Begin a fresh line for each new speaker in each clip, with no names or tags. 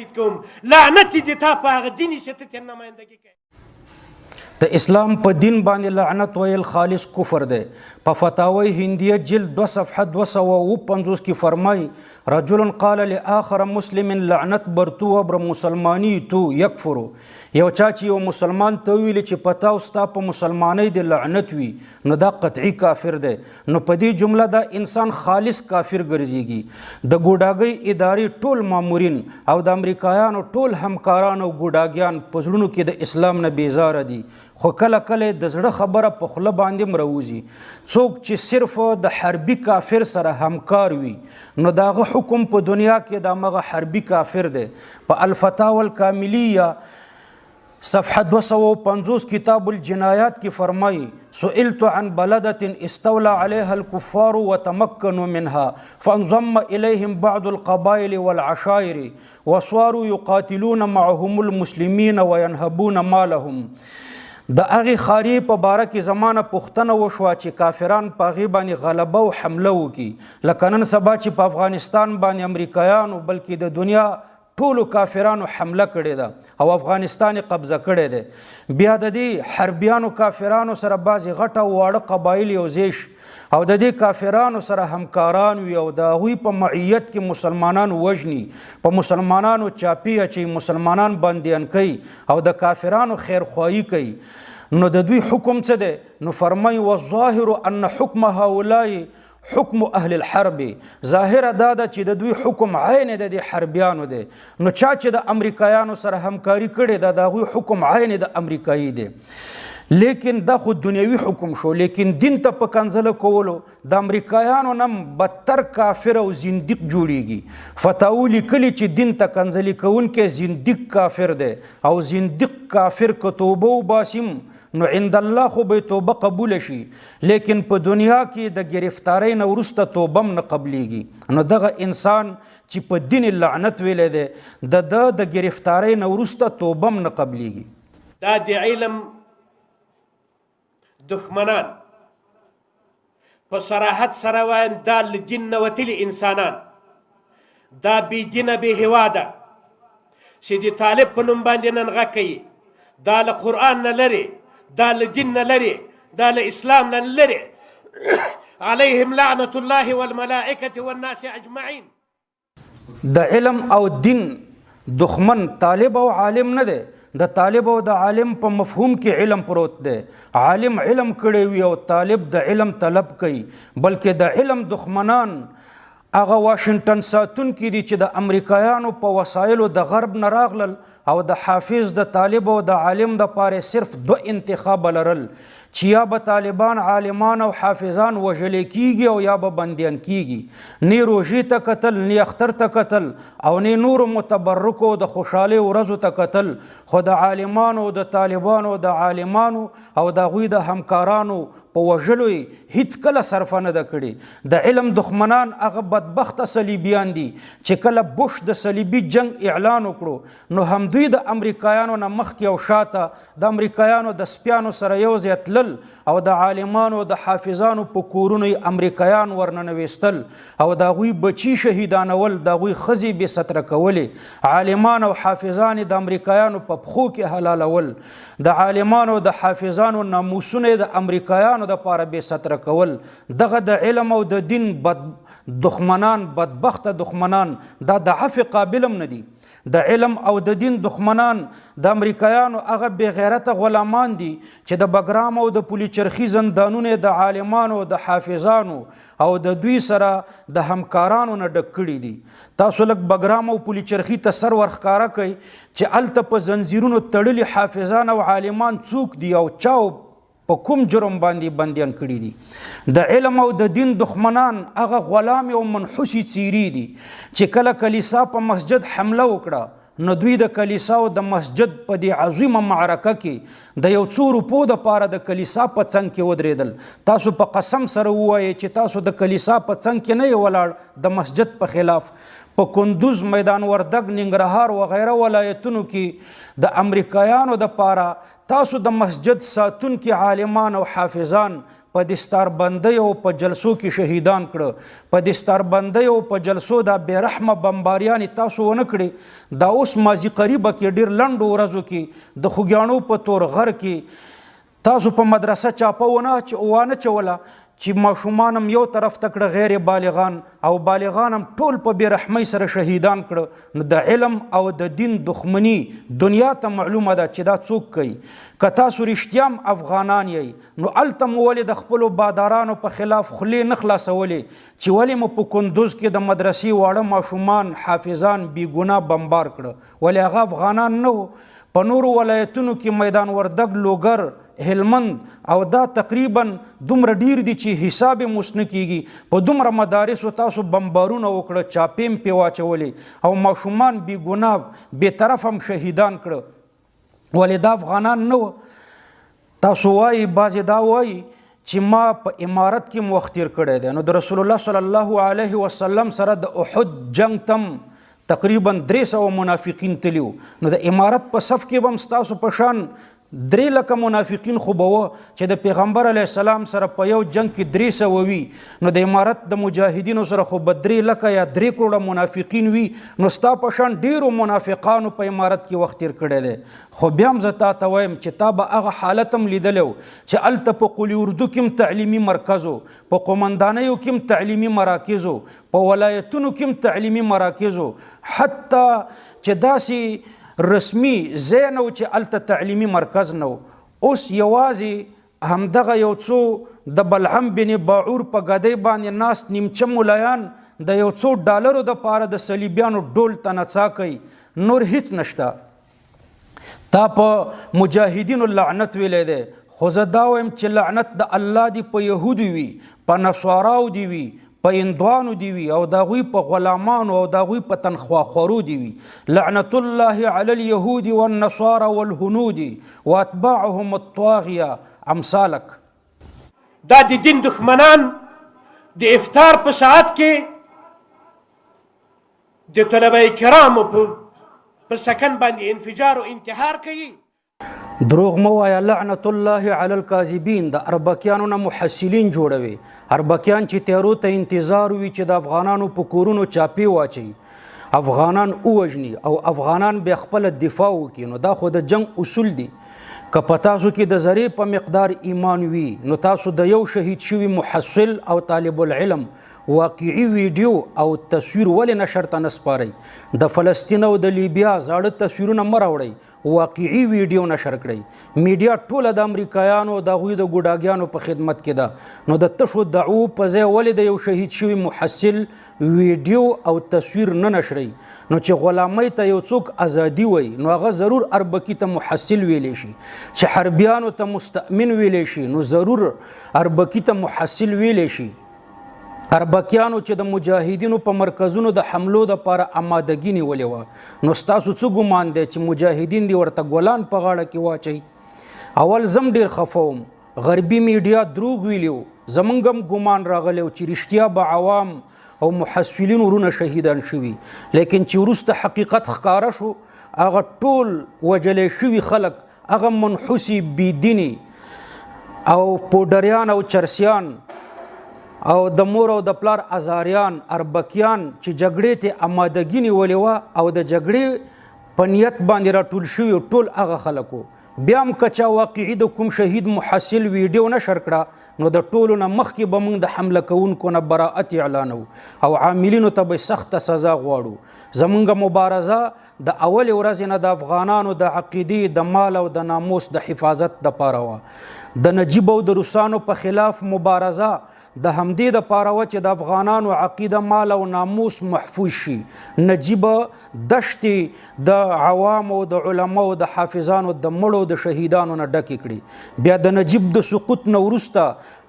کوم لعنت دې تا په هغه دیني چې ته ترې نمایندګي کوې.
د اسلام په دین باندې لعنت ویل خالص کفر دی. په فتاوی هندیه جلد 2 صفحه 250 کې فرمای رجل قال لآخر مسلم لعنت برتو ابر مسلمانی تو یکفرو. یو چا چې یو مسلمان ته ویل چې پتا او ستا په مسلمانۍ د لعنت وي نو دا قطعي کافر دی. نو په دې جمله دا انسان خالص کافر ګرځيږي. د ګوډاګۍ ادارې ټول مامورین او د امریکایانو ټول همکاران او ګوډاګیان په زړونو کې د اسلام نه بیزاره دي. خو کله کله د زړه خبره په خوله باندې مروزي. څوک چې صرف د حربي کافر سره همکار وي نو داغه حکم په دنیا کې د مغه حربي کافر دی. په الفتاوی الکاملیه صفحه 250 کتاب الجنایات کی فرمائی سئلت عن بلدة استولى عليها الكفار وتمكنوا منها فانضم إليهم بعض القبائل والعشائر وصاروا يقاتلون معهم المسلمين وينهبون مالهم. د هغې خارې په باره کې زمانه پوښتنه وشوه چې کافران په هغې باندې غلبه او حمله وکړي لکه نن سبا چې په افغانستان باندې امریکایانو بلکې د دنیا ټولو کافرانو حمله کړې ده او افغانستان قبضه کړی دی. بیا د دې حربیانو کافرانو سره بعضې غټه او واړه قبایل یوځای شي او د دې کافرانو سره همکاران وي او د هغوی په معیت کې مسلمانان وژني په مسلمانانو چاپی اچي مسلمانان بندیان کوي او د کافرانو خیرخواهي کوي. نو د دوی حکم څه دی؟ نو فرمایي والظاهر ان حکم هؤلاء حکم اهل الحرب. ظاهره دا ده چې د دوی حکم عین د حربیانو دی. نو چا چې د امریکایانو سره همکاري کړې ده د هغوی حکم عین د امریکایي دی. لیکن دا خو دنیوي حکم شو. لیکن دین ته په کنځله کولو د امریکایانو نه بدتر کافر او زندیق جوړیږي. فتاوی لیکلي چې دین ته کنځلي کوونکی زندیق کافر دی او زندیق کافر که توبه وباسیم نو عند الله خو به توبه قبول شي لیکن په دنیا کې د گرفتارۍ نه وروسته توبه هم نه قبلیږي. نو دغه انسان چې په دین لعنت ویلی دی د گرفتارۍ نه وروسته توبه هم نه قبلیږي.
دا د علم دښمنان په صراحت سره وایم دا له دین نه وتلي انسانان دا بې دینه بې هیواده چې د طالب په نوم باندې ننغه کوي دا له قرآن نه لرې دا له دین نه لرې دا له اسلام نه لرې علیهم لعنة الله والملائکة والناس اجمعین.
د علم او دین دښمن طالب او عالم نه دی. د طالب او د عالم په مفهوم کې علم پروت دی. عالم علم کړی وي او طالب د علم طلب کوي. بلکې د علم دښمنان هغه واشنګټن ساتونکي دي چې د امریکایانو په وسایلو د غرب نه راغلل او د حافظ د طالب او د عالم د پاره صرف دو انتخاب لرل چې یا به طالبان عالمان او حافظان وژل کیږي او یا به بندیان کیږي. نه روژې ته کتل نه اختر ته کتل او نه نور متبرکو د خوشحالۍ ورځو ته کتل. خو د عالمانو د طالبانو د عالمانو او د هغوی د همکارانو په وژلو یې هیڅ کله صرفه نه ده کړې. د علم دښمنان هغه بدبخته صلیبیان دي چې کله بوش د صلیبي جنگ اعلان وکړو نو همدوی د امریکایانو نه مخکې او شاته د امریکایانو د سپیانو سره یو ځای تلل او د عالمانو د حافظانو په کورونو یې امریکایان ورننویستل او د هغوی بچي شهیدانول د هغوی ښځې بې ستره کولې. عالمان او حافظان د امریکایانو په پښو کې حلالول. د عالمانو د حافظانو ناموسونه د امریکایانو د پاره بې ستره کول. دغه د علم او د دین دښمنان بدبخته دښمنان دا د عفو قابل هم نه دي. د علم او د دین دښمنان د امریکایانو هغه بې غیرته غلامان دي چې د بګرام او د پولي چرخي زندانونه د عالمانو د حافظانو او د دوی سره د همکارانو نه ډک کړي دي. تاسو لږ بګرام او پولي چرخي ته سر ورښکاره کوئ چې هلته په زنځیرونو تړلي حافظان او عالمان څوک دي او چا په کوم جرم باندې بندیان کړي دي. د علم او د دین دښمنان هغه غلام او منحوسي څیرې دي چې کله کلیسا په مسجد حمله وکړه نو دوی د کلیسا او د مسجد په دې عظیمه معرکه کې د یو څو روپو دپاره د کلیسا په څنګ کې ودرېدل. تاسو په قسم سره ووایئ چې تاسو د کلیسا په څنګ کې نه یې ولاړ د مسجد په خلاف. په کندوز میدان وردګ ننګرهار وغیره ولایتونو کې د امریکایانو دپاره تاسو د مسجد ساتونکي عالمان او حافظان په دستاربندۍ او په جلسو کې شهیدان کړه. په دستاربندۍ او په جلسو دا بې رحمه بمباریانې تاسو ونه کړې. دا اوس ماضي قریبه کې ډېر لنډو ورځو کې د خوږیاڼو په تور غر کې تاسو په مدرسه چاپه وانه چوله چې ماشومان هم یو طرف ته کړه غیر بالغان او بالغان هم ټول په بې رحمۍ سره شهیدان کړه. نو د علم او د دین دښمني دنیا ته معلومه ده چې دا څوک کوي. که تاسو رښتیا هم افغانان یئ نو هلته مو ولې د خپلو بادارانو په خلاف خولې نه خلاصولې چې ولې مو په کندوز کې د مدرسې واړه ماشومان حافظان بې ګناه بمبار کړه؟ ولې هغه افغانان نه وو؟ په نورو ولایتونو کې میدان وردګ، لوګر، هلمند او دا تقریبا دومره ډیر دي چې حساب یې اوس نه کیږي. په دومره مدارسو تاسو بمبارونه وکړه، چاپې هم پې واچولې او ماشومان بې ګناه بې طرف هم شهیدان کړه. ولې دا افغانان نه وه؟ تاسو وایي، بعضې دا وایي چې ما په امارت کې م وخت تیر کړی دی. نو د رسول الله صلی الله علیه وسلم سره د احد جنگ تم تقریبا 300 منافقین تلي وو. نو د امارت په صف کې به هم ستاسو په شان 3 لکه منافقین خو به وه چې د پیغمبر علیه السلام سره په یو جنگ کې 300 وي. نو د امارت د مجاهدینو سره خو به 3 لکه یا 3 کروڑه منافقین وي. نو ستا په شان ډیرو منافقانو په امارت کې وخت تیر کړی دی. خو بیا هم زه تا ته وایم چې تا به هغه حالت هم لیدلی و چې هلته په قلي اردو کې هم تعلیمي مرکز و، په قومندانیو کې هم تعلیمي مراکز و، په ولایتونو کې هم تعلیمي مراکز و، حتی چې داسې رسمي ځای نه و چې هلته تعلیمي مرکز نه و. اوس یوازې همدغه یو څو د بلعم بن باعور په ګدۍ باندې ناست نیمچه ملایان د یو څو ډالرو دپاره د صلیبیانو ډول ته نڅا کوي، نور هیڅ نشته. تا په مجاهدینو لعنت ویلی دی. خو زه دا وایم چې لعنت د الله دی په یهودو وي، په نصاراو دی وي، په هندوانو دی وي او د هغوی په غلامانو او د هغوی په تنخواخورو دی وي. لعنت الله علی اليهود والنصارى والهنود واتباعهم الطاغیه امثالک.
دا د دین دښمنان د افطار په ساعت کې د طلبه کرامو په سکن باندې انفجار او انتحار کوي.
دروغ مه وایه. لعنت الله علی الکاذبین. د اربکیانو نه محصلین جوړوي. اربکیان چې تیارو ته انتظار وي چې د افغانانو په کورونو چاپې واچوي، افغانان ووژني او افغانان بیا خپله دفاع وکړي. نو دا خو د جنگ اصول دي. که په تاسو کې د ذرې په مقدار ایمان وي نو تاسو د یو شهید شوي محصل او طالب العلم واقعي ویډیو او تصویر ولې نشر ته نه سپارئ؟ د فلسطین او د لیبیا زاړه تصویرونه مه راوړئ، واقعي ویډیو نشر کړئ. میډیا ټوله د امریکایانو د هغوی د ګوډاګیانو په خدمت کې ده. نو د تشو دعوو په ځای ولې د یو شهید شوي محصل ویډیو او تصویر نه نشرئ؟ نو چې غلامۍ ته یو څوک ازادي وایي نو هغه ضرور اربکي ته محصل ویلی شي، چې حربیانو ته مستأمن ویلی شي نو ضرور اربکي ته محصل ویلی شي. اربکیانو چې د مجاهدینو په مرکزونو د حملو دپاره امادګي نیولې وه، نو ستاسو څه ګمان دی چې مجاهدین دې ورته ګلان په غاړه کې واچوي؟ اول زم ډېر خفه وم، غربي میډیا دروغ ویلي و، زمونږ هم ګمان راغلی و چې رښتیا به عوام او محصلین ورونه شهیدان شوي. لیکن چې وروسته حقیقت ښکاره شو، هغه ټول وجلی شوي خلک، هغه منحوسي بېدیني او پوډریان او چرسیان او د مور او د پلار ازاریان اربکیان چې جګړې ته امادګي نیولې وه او د جګړې په نیت باندې راټول شوي ټول هغه خلک وو. بیا هم که چا واقعي د کوم شهید محصل ویډیو نشر کړه نو د ټولو نه مخکې به موږ د حمله کوونکو نه براعت اعلانو او عاملینو ته به سخته سزا غواړو. زمونږ مبارزه د اولې ورځې نه د افغانانو د عقیدې، د مال او د ناموس د حفاظت دپاره وه. د نجیب او د روسانو په خلاف مبارزه د همدې دپاره وه چې د افغانانو عقیده، مال او ناموس محفوظ شي. نجیب دشتې د عوامو، د علماو، د حافظانو، د مړو، د شهیدانو نه ډکې کړي. بیا د نجیب د سقوط نه وروسته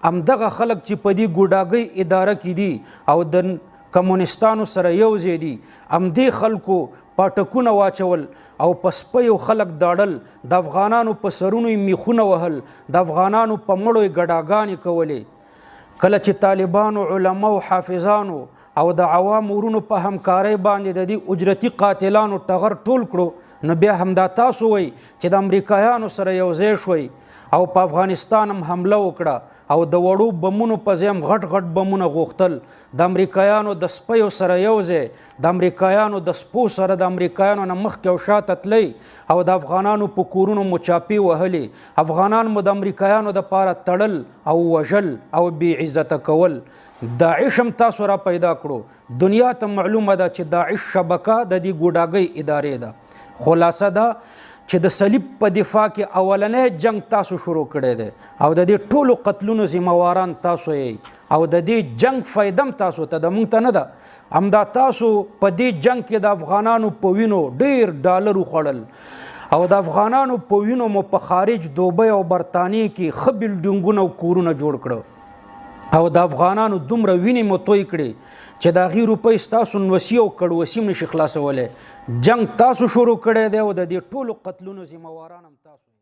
همدغه خلک چې په دې ګوډاګۍ اداره کې دي او د کمونستانو سره یو ځای دي، همدې خلکو پاټکونه واچول او په سپیو خلک داړل، د افغانانو په سرونو یې میخونه وهل، د افغانانو په مړو یې ګډاګانې کولې. کله چې طالبانو، علماو، حافظانو او د عوام ورونو په همکارۍ باندې د دې اجرتي قاتلانو ټغر ټول کړو، نو بیا همدا تاسو وایي چې د امریکایانو سره یو ځای شوئ او په افغانستان هم حمله وکړه او د وړو بمونو په ځای هم غټ غټ بمونه غوښتل. د امریکایانو د سپیو سره یو ځای د امریکایانو د سپو سره د امریکایانو نه مخکې او شاته تللی او د افغانانو په کورونو مو چاپې وهلې. افغانان مو د امریکایانو دپاره تړل او وژل او بې عزته کول. داعش هم تاسو را پیدا کړو. دنیا ته معلومه ده چې داعش شبکه د دې ګوډاګۍ ادارې ده. خلاصه ده چې د صلیب په دفاع کې اولنی جنگ تاسو شروع کړی دی او د دې ټولو قتلونو ذمہواران تاسو یې او د دې جنگ فایده هم تاسو ته د موږ ته نه ده. همدا تاسو په دې جنگ کې د افغانانو په وینو ډیر ډالر وخوړل او د افغانانو په وینو مو په خارج دوبۍ او برطانیې کې ښه بلډینګونه او کورونه جوړ کړه او د افغانانو دومره وینې مو توی کړې چې د هغې روپۍ ستاسو نوسي او کړوسي هم نشي خلاصولی. جنگ تاسو شروع کړی دی او د دې ټولو قتلونو ذمہواران هم تاسو.